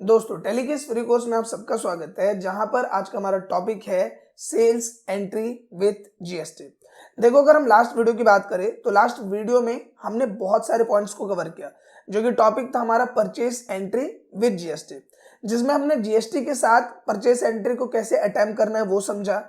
दोस्तों टेली के इस फ्री कोर्स में आप सबका स्वागत है, जहां पर आज का हमारा टॉपिक है सेल्स एंट्री विथ जीएसटी। देखो, अगर हम लास्ट वीडियो की बात करें तो लास्ट वीडियो में हमने बहुत सारे पॉइंट्स को कवर किया, जो कि टॉपिक था हमारा परचेस एंट्री विथ जीएसटी, जिसमें हमने जीएसटी के साथ परचेस एंट्री को कैसे अटेम्प्ट करना है वो समझा।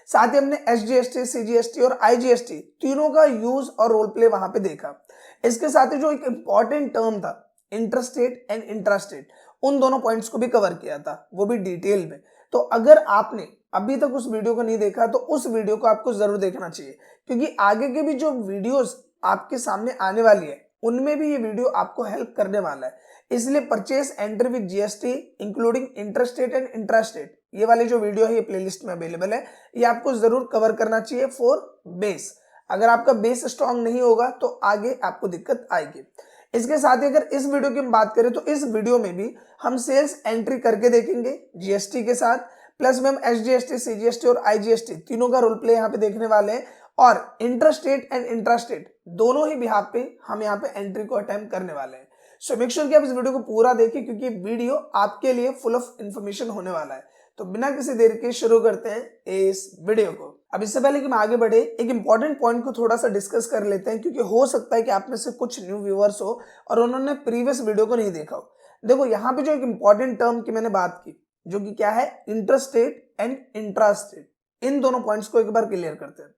साथ ही हमने एसजीएसटी, सीजीएसटी और आईजीएसटी तीनों का यूज और रोल प्ले वहां पे देखा। इसके साथ ही जो एक इंपॉर्टेंट टर्म था इंटरस्टेट एंड इंट्रास्टेट, उन दोनों पॉइंट्स को भी कवर किया था, वो भी डिटेल में। तो अगर आपने अभी तक उस वीडियो को नहीं देखा तो उस वीडियो को आपको जरूर देखना चाहिए, क्योंकि आगे के भी जो वीडियोस आपके सामने आने वाली है उनमें भी ये वीडियो आपको हेल्प करने वाला है। इसलिए purchase entry with GST including interstate and intrastate, ये वाली जो वीडियो है ये प्लेलिस्ट में अवेलेबल है, ये आपको जरूर कवर करना चाहिए फॉर बेस। अगर आपका बेस स्ट्रांग नहीं होगा तो आगे आपको दिक्कत आएगी। इसके साथ ही अगर इस वीडियो की हम बात करें तो इस वीडियो में भी हम सेल्स एंट्री करके देखेंगे जीएसटी के साथ, प्लस में हम एसजीएसटी, सीजीएसटी और आईजीएसटी तीनों का रोल प्ले यहाँ पे देखने वाले हैं, और इंटरस्टेट एंड इंट्रास्टेट दोनों ही बिहाफ पे हम यहाँ पे एंट्री को अटेम्प्ट करने वाले हैं। सो मेक श्योर कि आप इस वीडियो को पूरा देखें, क्योंकि वीडियो आपके लिए फुल ऑफ इंफॉर्मेशन होने वाला है। तो बिना किसी देर के शुरू करते हैं इस वीडियो को। अब इससे पहले कि हम आगे बढ़े, एक इंपॉर्टेंट पॉइंट को थोड़ा सा डिस्कस कर लेते हैं, क्योंकि हो सकता है कि आप में से कुछ न्यू व्यूअर्स हो और उन्होंने प्रीवियस वीडियो को नहीं देखा हो। देखो, यहाँ पे जो एक इंपॉर्टेंट टर्म की मैंने बात की, जो कि क्या है, इंटरस्टेट एंड इंट्रास्टेट, इन दोनों पॉइंट्स को एक बार क्लियर करते हैं।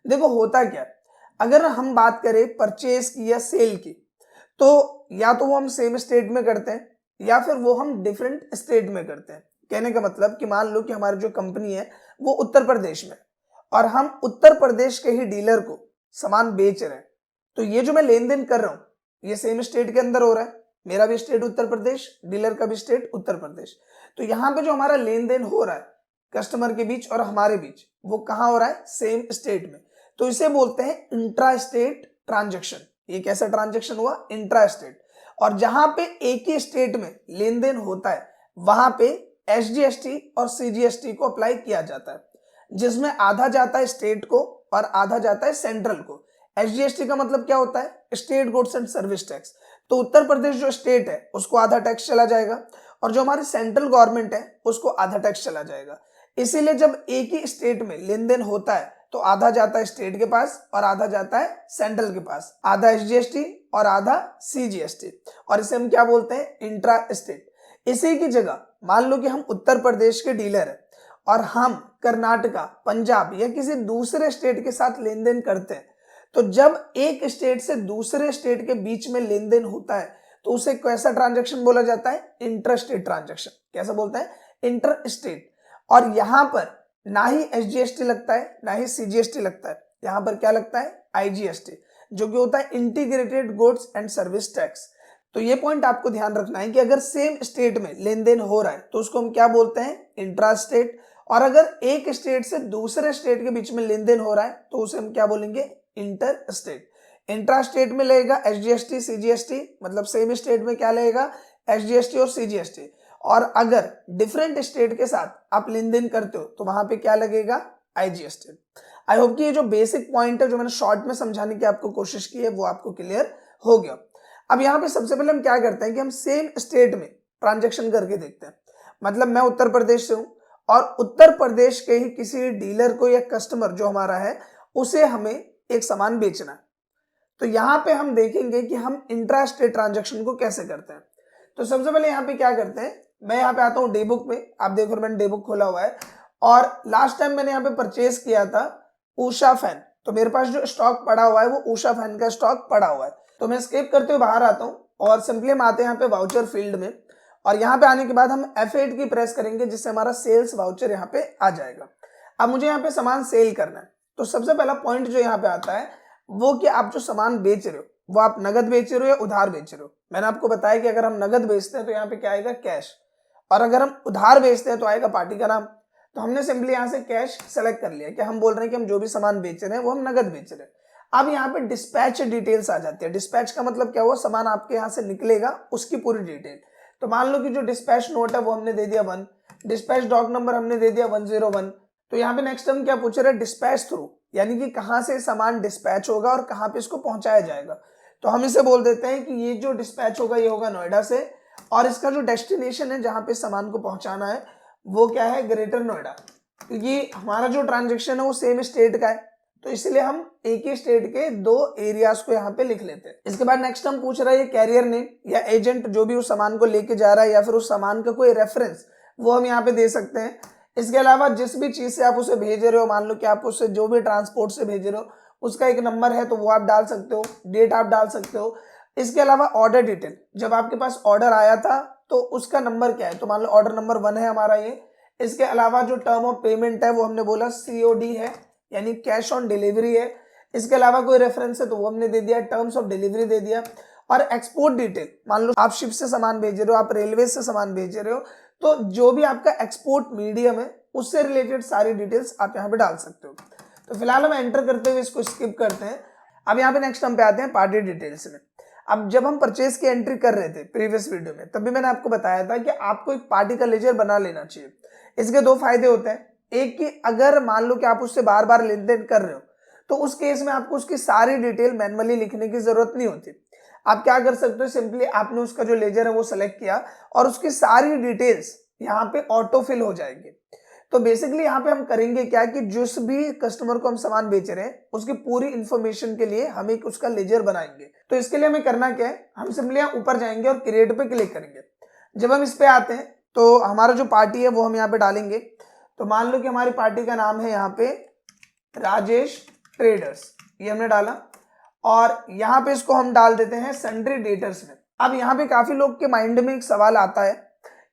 देखो होता क्या, अगर हम बात करें परचेज की या सेल की, तो या तो वो हम सेम स्टेट में करते हैं या फिर वो हम डिफरेंट स्टेट में करते हैं। कहने का मतलब कि मान लो कि हमारी जो कंपनी है वो उत्तर प्रदेश में, और हम उत्तर प्रदेश के ही डीलर को सामान बेच रहे हैं, तो ये जो मैं लेन देन कर रहा हूं ये सेम स्टेट के अंदर हो रहा है। मेरा भी स्टेट उत्तर प्रदेश, डीलर का भी स्टेट उत्तर प्रदेश। तो यहाँ पे जो हमारा लेन देन हो रहा है कस्टमर के बीच और हमारे बीच, वो कहाँ हो रहा है, सेम स्टेट में। तो इसे बोलते हैं इंट्रा स्टेट ट्रांजेक्शन। ये कैसा ट्रांजेक्शन हुआ, इंट्रा स्टेट। और जहां पे एक ही स्टेट में लेन देन होता है वहां पे एसजीएसटी और सीजीएसटी को अप्लाई किया जाता है, जिसमें आधा जाता है स्टेट को और आधा जाता है सेंट्रल को। एसजीएसटी का मतलब क्या होता है, state goods and service tax. तो उत्तर प्रदेश जो स्टेट है उसको आधा टैक्स चला जाएगा, और जो हमारी सेंट्रल गवर्नमेंट है उसको आधा टैक्स चला जाएगा। इसीलिए जब एक ही स्टेट में लेन देन होता है तो आधा जाता है स्टेट के पास और आधा जाता है सेंट्रल के पास, आधा एसजीएसटी और आधा सीजीएसटी, और इसे हम क्या बोलते हैं, इंट्रा स्टेट। इसी की जगह मान लो कि हम उत्तर प्रदेश के डीलर हैं और हम कर्नाटका, पंजाब या किसी दूसरे स्टेट के साथ लेन देन करते हैं, तो जब एक स्टेट से दूसरे स्टेट के बीच में लेन देन होता है तो उसे कैसा ट्रांजैक्शन बोला जाता है, इंटर स्टेट ट्रांजैक्शन। कैसा बोलता है, इंटर स्टेट। और यहां पर ना ही एसजीएसटी लगता है ना ही सीजीएसटी लगता है, यहां पर क्या लगता है, आईजीएसटी, जो कि होता है integrated goods and service tax. तो ये पॉइंट आपको ध्यान रखना है कि अगर सेम स्टेट में लेन देन हो रहा है तो उसको हम क्या बोलते हैं, इंट्रा स्टेट। और अगर एक स्टेट से दूसरे स्टेट के बीच में लेन देन हो रहा है तो उसे हम क्या बोलेंगे, इंटर स्टेट। इंट्रा स्टेट में लगेगा एसजीएसटी, सीजीएसटी, मतलब सेम स्टेट में क्या लगेगा, एसजीएसटी और सीजीएसटी। और अगर डिफरेंट स्टेट के साथ आप लेन देन करते हो तो वहां पे क्या लगेगा, आईजीएसटी। आई होप कि ये जो बेसिक पॉइंट है जो मैंने शॉर्ट में समझाने की आपको कोशिश की है वो आपको क्लियर हो गया। अब यहाँ पे सबसे पहले हम क्या करते हैं कि हम सेम स्टेट में ट्रांजैक्शन करके देखते हैं। मतलब मैं उत्तर प्रदेश से हूं और उत्तर प्रदेश के ही किसी डीलर को या कस्टमर जो हमारा है उसे हमें एक सामान बेचना है। तो यहाँ पे हम देखेंगे कि हम इंट्रा स्टेट ट्रांजैक्शन को कैसे करते हैं। तो सबसे पहले यहाँ पे क्या करते हैं, मैं यहाँ पे आता हूँ डेबुक में, आप देखो मैंने डेबुक खोला हुआ है, और लास्ट टाइम मैंने यहाँ पे परचेज किया था उषा फैन, तो मेरे पास जो स्टॉक पड़ा हुआ है वो उषा फैन का स्टॉक पड़ा हुआ है। तो मैं स्किप करते हुए बाहर आता हूँ और सिंपली हम आते हैं यहाँ पे वाउचर फील्ड में, और यहाँ पे आने के बाद हम F8 की प्रेस करेंगे, जिससे हमारा सेल्स वाउचर यहाँ पे आ जाएगा। अब मुझे यहाँ पे सामान सेल करना है, तो सबसे पहला पॉइंट जो यहाँ पे आता है वो कि आप जो सामान बेच रहे हो वो आप नगद बेच रहे हो या उधार बेच रहे हो। मैंने आपको बताया कि अगर हम नगद बेचते हैं तो यहाँ पे क्या आएगा, कैश, और अगर हम उधार बेचते हैं तो आएगा पार्टी का नाम। तो हमने सिंपली यहाँ से कैश सेलेक्ट कर लिया कि हम बोल रहे हैं कि हम जो भी सामान बेच रहे हैं वो हम नगद बेच रहे हैं। अब यहाँ पे डिस्पैच डिटेल्स आ जाती है। डिस्पैच का मतलब क्या हुआ, सामान आपके यहाँ से निकलेगा उसकी पूरी डिटेल। तो मान लो कि जो डिस्पैच नोट है वो हमने दे दिया 1, डिस्पैच डॉक नंबर हमने दे दिया 101। तो यहाँ पे नेक्स्ट हम क्या पूछ रहे हैं, डिस्पैच थ्रू, यानी कि कहाँ से सामान डिस्पैच होगा और कहाँ पे इसको पहुंचाया जाएगा। तो हम इसे बोल देते हैं कि ये जो डिस्पैच होगा ये होगा नोएडा से, और इसका जो डेस्टिनेशन है जहां पे सामान को पहुंचाना है वो क्या है, ग्रेटर नोएडा, क्योंकि हमारा जो ट्रांजेक्शन है वो सेम स्टेट का है, तो इसलिए हम एक ही स्टेट के 2 एरियाज को यहाँ पे लिख लेते हैं। इसके बाद नेक्स्ट हम पूछ रहा है कैरियर नेम या एजेंट जो भी उस सामान को लेके जा रहा है या फिर उस सामान का कोई रेफरेंस वो हम यहाँ पे दे सकते हैं। इसके अलावा जिस भी चीज से आप उसे भेज रहे हो, मान लो कि आप उसे जो भी ट्रांसपोर्ट से भेज रहे हो उसका एक नंबर है तो वो आप डाल सकते हो, डेट आप डाल सकते हो। इसके अलावा ऑर्डर डिटेल, जब आपके पास ऑर्डर आया था तो उसका नंबर क्या है, तो मान लो ऑर्डर नंबर 1 है हमारा ये। इसके अलावा जो टर्म ऑफ पेमेंट है वो हमने बोला COD है, यानी कैश ऑन डिलीवरी है। इसके अलावा कोई रेफरेंस है तो वो हमने दे दिया, टर्म्स ऑफ डिलीवरी दे दिया। और एक्सपोर्ट डिटेल, मान लो आप शिप से सामान भेज रहे हो, आप रेलवे से सामान भेज रहे हो, तो जो भी आपका एक्सपोर्ट मीडियम है उससे रिलेटेड सारी डिटेल्स आप यहाँ पे डाल सकते हो। तो फिलहाल हम एंटर करते हुए इसको स्किप करते हैं। अब यहाँ पे नेक्स्ट हम पे आते हैं पार्टी डिटेल्स में। अब जब हम परचेज की एंट्री कर रहे थे प्रीवियस वीडियो में, तब भी मैंने आपको बताया था कि आपको एक पार्टी का लेजर बना लेना चाहिए। इसके 2 फायदे होते हैं। एक कि अगर मान लो कि आप उससे बार बार लेन देन कर रहे हो तो उस केस में आपको उसकी सारी डिटेल मैनुअली लिखने की जरूरत नहीं होती। आप क्या कर सकते हो, सिंपली आपने उसका जो लेजर है वो सेलेक्ट किया और उसकी सारी डिटेल्स यहाँ पे ऑटो फिल हो जाएगी। तो बेसिकली यहाँ पे हम करेंगे क्या कि जिस भी कस्टमर को हम सामान बेच रहे हैं उसकी पूरी इंफॉर्मेशन के लिए हम एक उसका लेजर बनाएंगे। तो इसके लिए हमें करना क्या है, हम सिंपली यहाँ ऊपर जाएंगे और क्रिएट पे क्लिक करेंगे। जब हम इस पे आते हैं तो हमारा जो पार्टी है वो हम यहाँ पे डालेंगे। तो मान लो कि हमारी पार्टी का नाम है यहाँ पे राजेश ट्रेडर्स, ये हमने डाला और यहाँ पे इसको हम डाल देते हैं सन्ड्री डेटर्स में। अब यहाँ पे काफी लोग के माइंड में एक सवाल आता है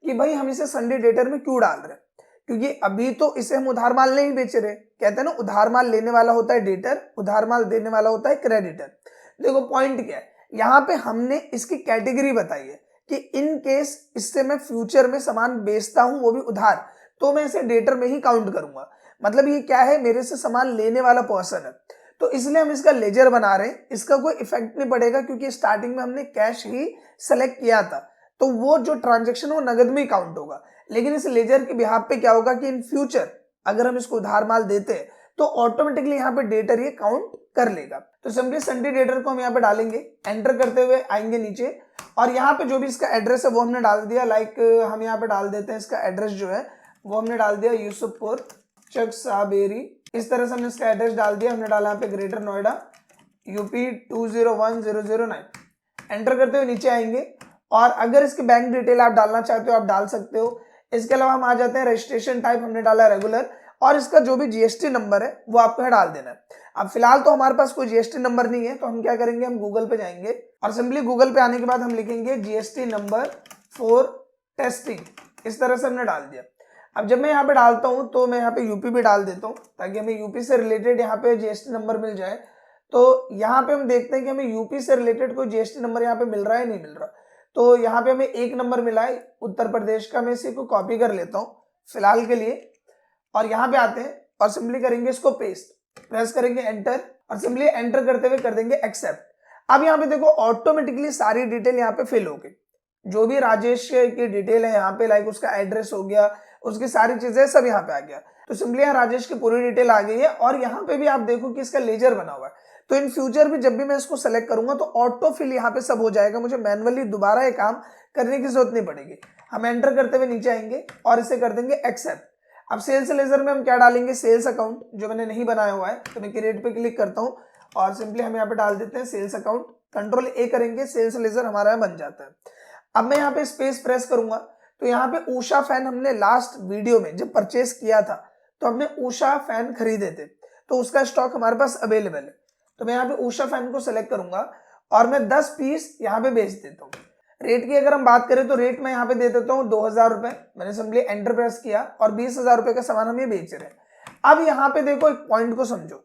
कि भाई हम इसे सन्ड्री डेटर में क्यों डाल रहे हैं, क्योंकि अभी तो इसे हम उधार माल नहीं बेच रहे। कहते हैं ना, उधार माल लेने वाला होता है डेटर, उधार माल देने वाला होता है क्रेडिटर। देखो पॉइंट क्या है, यहाँ पे हमने इसकी कैटेगरी बताई है कि इन केस इससे मैं फ्यूचर में सामान बेचता हूं वो भी उधार, तो मैं इसे डेटर में ही काउंट करूंगा। मतलब ये क्या है, मेरे से सामान लेने वाला पर्सन है, तो इसलिए हम इसका लेजर बना रहे हैं। इसका कोई इफेक्ट नहीं पड़ेगा क्योंकि स्टार्टिंग में हमने कैश ही सेलेक्ट किया था, तो वो जो ट्रांजेक्शन वो नगद में ही काउंट होगा। लेकिन इस लेजर के बिहाफ पे क्या होगा कि इन फ्यूचर अगर हम इसको उधार माल देते हैं तो ऑटोमेटिकली यहाँ पे डेटर ये काउंट कर लेगा। तो सिंपली सन्ड्री डेटर को हम यहाँ पे डालेंगे, एंटर करते हुए आएंगे नीचे और यहाँ पे जो भी इसका एड्रेस है वो हमने डाल दिया। लाइक हम यहाँ पे डाल देते हैं इसका एड्रेस जो है वो हमने डाल दिया यूसुफपुर चक साबेरी। इस तरह से हमने इसका एड्रेस डाल दिया। हमने डाला यहाँ पे ग्रेटर नोएडा UP 201009। एंटर करते हुए नीचे आएंगे और अगर इसकी बैंक डिटेल आप डालना चाहते हो आप डाल सकते हो। इसके अलावा हम आ जाते हैं रजिस्ट्रेशन टाइप, हमने डाला रेगुलर और इसका जो भी GST नंबर है वो आपको डाल देना है। अब फिलहाल तो हमारे पास कोई GST नंबर नहीं है, तो हम क्या करेंगे, हम गूगल पे जाएंगे और सिंपली गूगल पे आने के बाद हम लिखेंगे GST नंबर फॉर टेस्टिंग। इस तरह से हमने डाल दिया। अब जब मैं यहाँ पे डालता हूँ तो मैं यहाँ पे यूपी भी डाल देता हूँ ताकि हमें यूपी से रिलेटेड यहाँ पे GST नंबर मिल जाए। तो यहाँ पे हम देखते हैं कि हमें यूपी से रिलेटेड कोई GST नंबर यहाँ पे मिल रहा है नहीं मिल रहा। तो यहाँ पे हमें एक नंबर मिला है उत्तर प्रदेश का, मैं इसी को कॉपी कर लेता हूँ फिलहाल के लिए और यहाँ पे आते हैं और सिंपली करेंगे इसको पेस्ट, प्रेस करेंगे एंटर और सिंपली एंटर करते हुए कर देंगे एक्सेप्ट। अब यहाँ पे देखो ऑटोमेटिकली सारी डिटेल यहाँ पे फिल हो गई। जो भी राजेश की डिटेल है यहाँ पे, लाइक उसका एड्रेस हो गया, उसकी सारी चीजें सब यहाँ पे आ गया। तो सिंपली यहाँ राजेश की पूरी डिटेल आ गई है और यहाँ पे भी आप देखो कि इसका लेजर बना हुआ है। तो इन फ्यूचर भी जब भी मैं इसको सेलेक्ट करूंगा तो ऑटो फिल यहाँ पे सब हो जाएगा, मुझे मैनुअली दोबारा ये काम करने की जरूरत नहीं पड़ेगी। हम एंटर करते हुए नीचे आएंगे और इसे कर देंगे एक्सेप्ट। अब सेल्स लेजर में हम क्या डालेंगे, सेल्स अकाउंट, जो मैंने नहीं बनाया हुआ है। तो मैं क्रिएट पे क्लिक करता हूँ और सिंपली हम यहाँ पे डाल देते हैं सेल्स अकाउंट। कंट्रोल A करेंगे, सेल्स लेजर हमारा बन जाता है। अब मैं यहाँ पे स्पेस प्रेस करूंगा तो यहाँ पे उषा फैन हमने लास्ट वीडियो में जब परचेस किया था तो हमने उषा फैन खरीदे थे, तो उसका स्टॉक हमारे पास अवेलेबल है। तो मैं यहाँ पे उषा फैन को सेलेक्ट करूंगा और मैं 10 पीस यहाँ पे बेच देता हूँ। रेट की अगर हम बात करें तो रेट मैं यहाँ पे दे देता हूँ 2000 रुपए। मैंने सिंपली एंटर प्रेस किया और 20,000 रुपए का सामान हम ये बेच रहे हैं। अब यहाँ पे देखो एक पॉइंट को समझो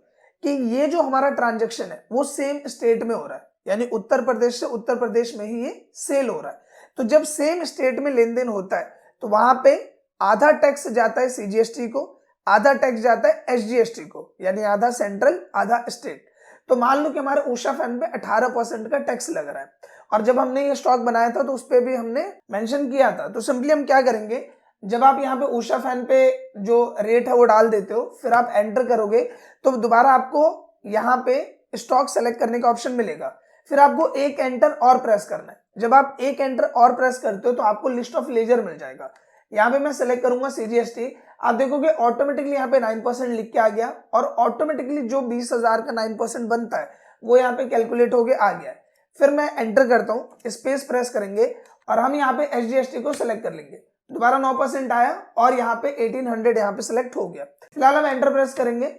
कि ये जो हमारा ट्रांजेक्शन है वो सेम स्टेट में हो रहा है, यानी उत्तर प्रदेश से उत्तर प्रदेश में ही ये सेल हो रहा है। तो जब सेम स्टेट में लेन देन होता है तो वहां पे आधा टैक्स जाता है CGST को, आधा टैक्स जाता है SGST को, यानी आधा सेंट्रल आधा स्टेट। तो मान लो कि हमारे उषा फैन पे 18% का टैक्स लग रहा है और जब हमने ये स्टॉक बनाया था तो उस पर भी हमने मेंशन किया था। तो सिंपली हम क्या करेंगे, जब आप यहाँ पे उषा फैन पे जो रेट है वो डाल देते हो, फिर आप एंटर करोगे तो दोबारा आपको यहाँ पे स्टॉक सेलेक्ट करने का ऑप्शन मिलेगा। फिर आपको एक एंटर और प्रेस करना है। जब आप एक एंटर और प्रेस करते हो तो आपको लिस्ट ऑफ लेजर मिल जाएगा। यहाँ पे मैं सेलेक्ट करूंगा CGST। आप देखोगे ऑटोमेटिकली यहाँ पे 9% लिख के आ गया और ऑटोमेटिकली जो 20,000 का 9% बनता है वो यहाँ पे कैलकुलेट होके आ गया है। फिर मैं एंटर करता हूँ, स्पेस प्रेस करेंगे और हम यहाँ पे SGST को सिलेक्ट कर लेंगे। दोबारा 9% आया और यहाँ पे 1800 यहाँ पे सिलेक्ट हो गया। फिलहाल हम एंटर प्रेस करेंगे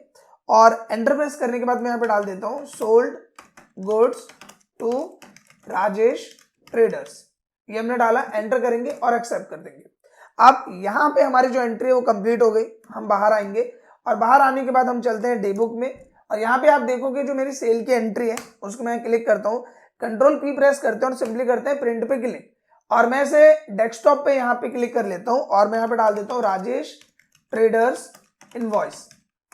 और एंटर प्रेस करने के बाद मैं यहाँ पे डाल देता हूँ sold goods to Rajesh traders. ये हमने डाला, एंटर करेंगे और एक्सेप्ट कर देंगे। अब यहाँ पे हमारी जो एंट्री है वो कंप्लीट हो गई। हम बाहर आएंगे और बाहर आने के बाद हम चलते हैं डे बुक में और यहाँ पे आप देखोगे जो मेरी सेल की एंट्री है उसको मैं क्लिक करता हूँ, कंट्रोल P प्रेस करते हैं और सिंपली करते हैं प्रिंट पे क्लिक और मैं इसे डेस्कटॉप पे यहाँ पे क्लिक कर लेता हूँ और मैं यहाँ पे डाल देता हूँ राजेश ट्रेडर्स इनवॉइस।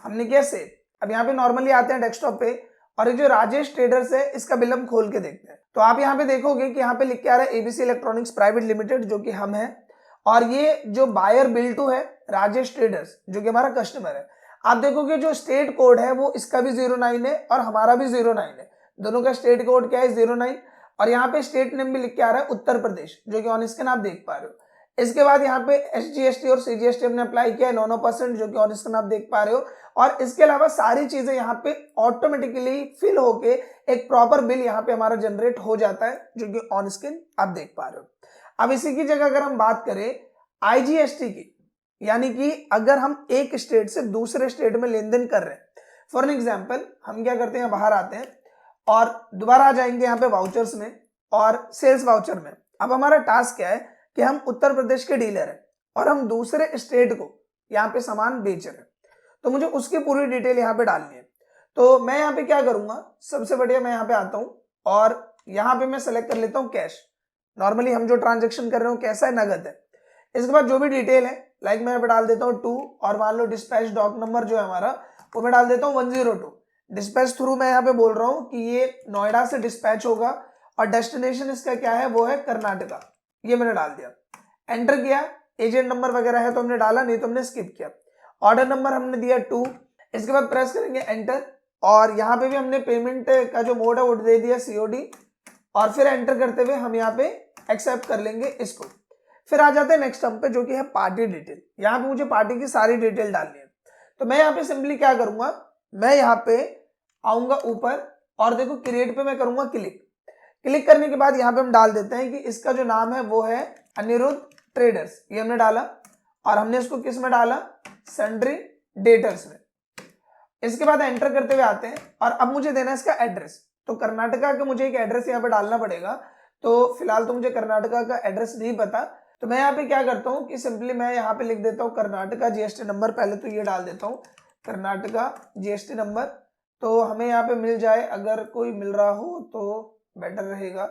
हमने किया सेव। अब यहाँ पे नॉर्मली आते हैं डेस्कटॉप पे और ये जो राजेश ट्रेडर्स है इसका बिल हम खोल के देखते हैं। तो आप यहाँ पे देखोगे कि यहाँ पे लिख के आ रहा है ABC इलेक्ट्रॉनिक्स प्राइवेट लिमिटेड जो कि हम है और ये जो बायर बिल टू है राजेश ट्रेडर्स जो कि हमारा कस्टमर है। आप देखोगे जो स्टेट कोड है वो इसका भी 09 है और हमारा भी 09 है। दोनों का स्टेट कोड क्या है 09 और यहाँ पे स्टेट नेम भी लिख के आ रहा है उत्तर प्रदेश जो कि ऑन स्क्रीन आप देख पा रहे हो। इसके बाद यहाँ पे SGST और CGST हमने अप्लाई किया है 9% जो कि ऑन स्क्रीन आप देख पा रहे हो और इसके अलावा सारी चीजें यहाँ पे ऑटोमेटिकली फिल होके एक प्रॉपर बिल यहाँ पे हमारा जनरेट हो जाता है जो कि ऑन स्क्रीन आप देख पा रहे हो। अब इसी की जगह अगर हम बात करें IGST की, यानी कि अगर हम एक स्टेट से दूसरे स्टेट में लेन देन कर रहे हैं, फॉर एग्जाम्पल हम क्या करते हैं बाहर आते हैं और दोबारा आ जाएंगे यहाँ पे वाउचर्स में और सेल्स वाउचर में। अब हमारा टास्क क्या है कि हम उत्तर प्रदेश के डीलर हैं और हम दूसरे स्टेट को यहाँ पे सामान बेच रहे हैं, तो मुझे उसकी पूरी डिटेल यहाँ पे डालनी है। तो मैं यहाँ पे क्या करूंगा, सबसे बढ़िया मैं यहाँ पे आता हूँ और यहाँ पे मैं सेलेक्ट कर लेता हूँ कैश। नॉर्मली हम जो ट्रांजेक्शन कर रहे हो कैसा है, नगद है। इसके बाद जो भी डिटेल है लाइक मैं यहाँ पे डाल देता हूँ 2 और मान लो डिस्पैच डॉक नंबर जो है हमारा वो मैं डाल देता हूँ 102। डिस्पैच थ्रू मैं यहाँ पे बोल रहा हूँ कि ये नोएडा से डिस्पैच होगा और डेस्टिनेशन इसका क्या है वो है कर्नाटका। ये मैंने डाल दिया, एंटर किया। एजेंट नंबर वगैरह है तो हमने डाला, नहीं तो हमने स्किप किया। ऑर्डर नंबर हमने दिया 2। इसके बाद प्रेस करेंगे एंटर और यहाँ पे भी हमने पेमेंट का जो मोड है वो दे दिया COD और फिर एंटर करते हुए हम यहाँ पे एक्सेप्ट कर लेंगे इसको। फिर आ जाते हैं नेक्स्ट टर्म पे जो कि है पार्टी डिटेल। यहाँ पे मुझे पार्टी की सारी डिटेल डालनी है, तो मैं यहाँ पे सिंपली क्या करूंगा, मैं यहाँ पे आऊंगा ऊपर और देखो क्रिएट पे मैं करूंगा क्लिक। क्लिक करने के बाद यहाँ पे हम डाल देते हैं कि इसका जो नाम है वो है अनिरुद्ध ट्रेडर्स। ये हमने डाला और हमने इसको किस में डाला, सन्ड्री डेटर्स में। इसके बाद एंटर करते हुए आते हैं और अब मुझे देना है इसका एड्रेस। तो कर्नाटका का मुझे एक एड्रेस यहाँ पे डालना पड़ेगा, तो फिलहाल तो मुझे कर्नाटका का एड्रेस नहीं पता, तो मैं यहाँ पे क्या करता हूँ कि सिंपली मैं यहाँ पे लिख देता हूँ कर्नाटका GST नंबर। पहले तो ये डाल देता हूँ कर्नाटका GST नंबर, तो हमें यहाँ पे मिल जाए, अगर कोई मिल रहा हो तो बेटर रहेगा।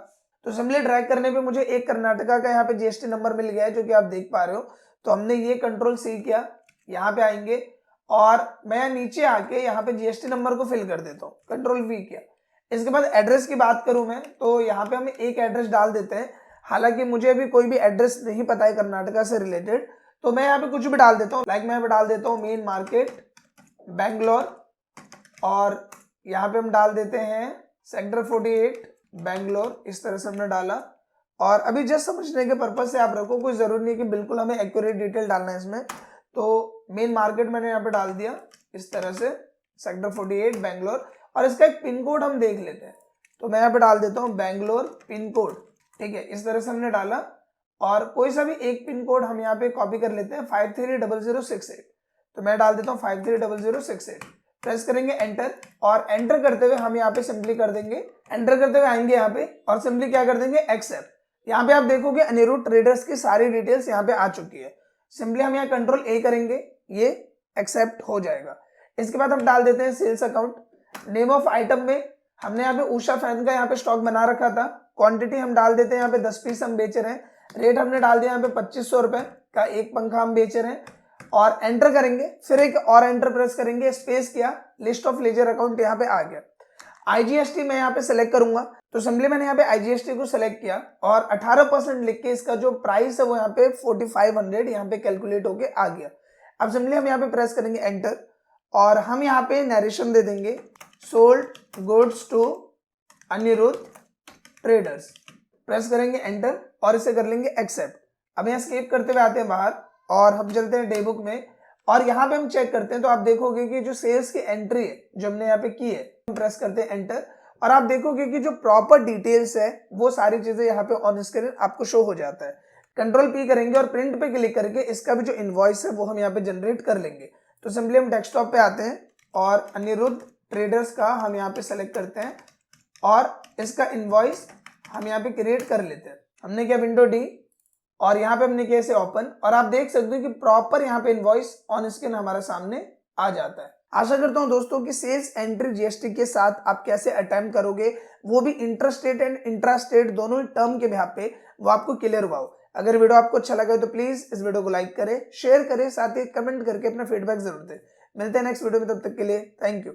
तो सिंपली ड्रैग करने पे मुझे एक कर्नाटका का यहाँ पे GST नंबर मिल गया है जो कि आप देख पा रहे हो। तो हमने ये कंट्रोल C किया, यहाँ पे आएंगे और मैं नीचे आके यहाँ पे GST नंबर को फिल कर देता हूँ, कंट्रोल V किया। इसके बाद एड्रेस की बात करूं मैं तो यहाँ पे हम एक एड्रेस डाल देते हैं। हालांकि मुझे अभी कोई भी एड्रेस नहीं पता है कर्नाटका से रिलेटेड, तो मैं यहाँ पे कुछ भी डाल देता हूँ। लाइक मैं यहाँ पे डाल देता हूँ मेन मार्केट बैंगलोर और यहाँ पे हम डाल देते हैं सेक्टर 48 बैंगलोर। इस तरह से हमने डाला और अभी जस्ट समझने के पर्पज से आप रखो, कोई जरूरी नहीं कि बिल्कुल हमें एक्यूरेट डिटेल डालना है इसमें। तो मेन मार्केट मैंने यहाँ पे डाल दिया इस तरह से, सेक्टर 48 बैंगलोर, और इसका एक पिन कोड हम देख लेते हैं। तो मैं यहाँ पे डाल देता हूँ बैंगलोर पिन कोड, ठीक है। इस तरह से हमने डाला और कोई सा भी एक पिन कोड हम यहाँ पे कॉपी कर लेते हैं 530068। तो मैं डाल देता हूँ 530068। प्रेस करेंगे एंटर और एंटर करते हुए हम यहाँ पे सिंपली कर देंगे, एंटर करते हुए आएंगे यहाँ पे और सिंपली क्या कर देंगे एक्सेप्ट। यहाँ पे आप देखोगे अनिरुद्ध ट्रेडर्स की सारी डिटेल्स यहाँ पे आ चुकी है। सिंपली हम यहाँ कंट्रोल A करेंगे, ये एक्सेप्ट हो जाएगा। इसके बाद हम डाल देते हैं sales account. Name of item में हमने यहाँ पे उषा फैन का यहाँ पे स्टॉक बना रखा था। क्वांटिटी हम डाल देते हैं यहाँ पे 10 पीस हम बेच रहे हैं। रेट हमने डाल दिया यहाँ पे 2500 रुपए का एक पंखा हम बेच रहे हैं और एंटर करेंगे। फिर एक और एंटर प्रेस करेंगे, स्पेस किया, लिस्ट ऑफ लेजर अकाउंट यहाँ पे आ गया। IGST मैं यहाँ पे सिलेक्ट करूंगा, तो सिंपली मैंने यहाँ पे IGST को सिलेक्ट किया और 18% लिख के इसका जो प्राइस है वो यहाँ पे 4500 यहाँ पे कैलकुलेट होके आ गया। अब सिंपली हम यहाँ पे प्रेस करेंगे एंटर और हम यहाँ पे नरेशन दे देंगे, sold goods to Aniruddh traders, press करेंगे एंटर और इसे कर लेंगे एक्सेप्ट। अब यहाँ स्केप करते हुए आते हैं बाहर और हम चलते हैं डे बुक में और यहाँ पे हम चेक करते हैं तो आप देखोगे कि जो सेल्स की एंट्री है जो हमने यहाँ पे की है, हम प्रेस करते हैं एंटर और आप देखोगे कि जो प्रॉपर डिटेल्स है वो सारी चीजें यहाँ पे ऑन स्क्रीन आपको शो हो जाता है। कंट्रोल पी करेंगे और प्रिंट पे क्लिक करके इसका भी जो इनवॉइस है वो हम यहाँ पे जनरेट कर लेंगे। तो सिंपली हम डेस्कटॉप पे आते हैं और अनिरुद्ध ट्रेडर्स का हम यहाँ पे सेलेक्ट करते हैं और इसका इनवॉइस हम यहाँ पे क्रिएट कर लेते हैं। हमने किया विंडो डी और यहाँ पे हमने किया इसे ओपन और आप देख सकते हो कि प्रॉपर यहाँ पे इनवॉइस ऑन स्क्रीन हमारे सामने आ जाता है। आशा करता हूँ दोस्तों कि सेल्स एंट्री जीएसटी के साथ आप कैसे अटेम्प्ट करोगे, वो भी इंटरस्टेट एंड इंट्रास्टेट दोनों ही टर्म के बिहाफ पे, वो आपको क्लियर हुआ हो। अगर वीडियो आपको अच्छा लगा तो प्लीज इस वीडियो को लाइक करें, शेयर करें, साथ ही कमेंट करके अपना फीडबैक जरूर दें। मिलते हैं नेक्स्ट वीडियो में, तब तक के लिए थैंक यू।